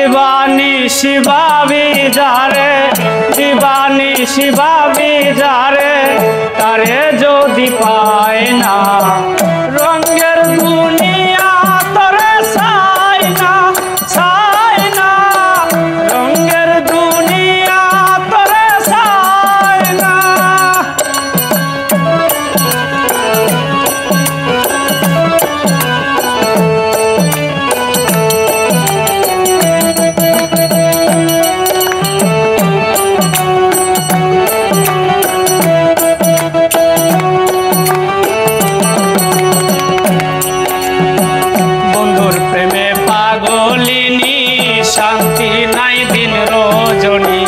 দিবানিশি ভাবি যারে, দিবানিশি ভাবি যারে, তারে যদি পায় না রঙের দুনিয়া তরে চাই না, চাই না রঙের দুনিয়া তরে চাই না। পাগলিনী শান্তি নাই দিন রজনী,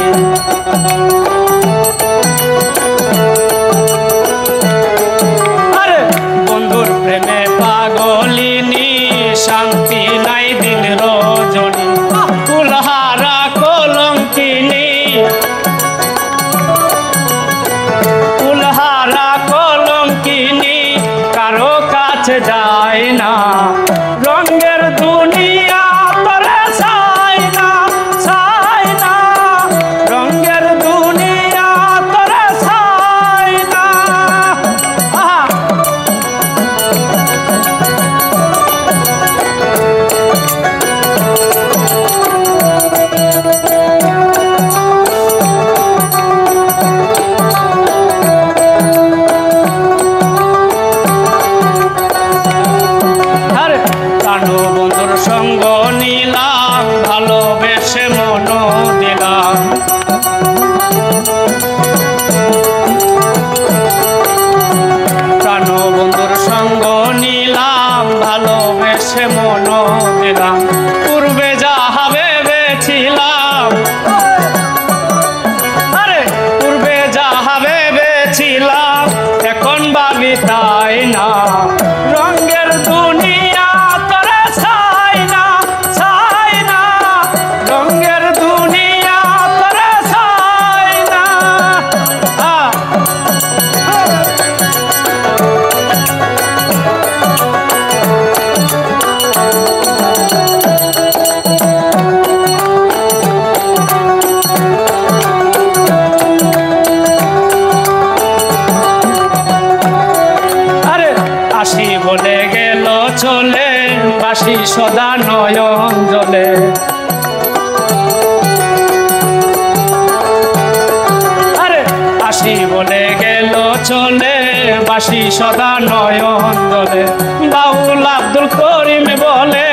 আরে বন্ধুর প্রেমে পাগলিনী শান্তি নাই দিন রজনী। কুলহারা কলঙ্কিনী, কুলহারা কলঙ্কিনী কারো কাছে যায় না রঙের দুনিয়া তরে চাই না, চাই না রঙের দুনিয়া তরে চাই না। বন্ধুর সঙ্গ নিলাম ভালোবেসে মন দিলাম, প্রাণ বন্ধুর সঙ্গ নিলাম ভালোবেসে মন দিলাম। পূর্বে যাহা ভেবেছিলাম, আরে পূর্বে যাহা ভেবেছিলাম এখন ভাবি তাই না রঙের দুনিয়া বলে গেল চলে বাসি সদা নয়ন জলে, আরে আসি বলে গেল চলে বাসি সদা নয়ন জলে। বাউল আব্দুল করিম বলে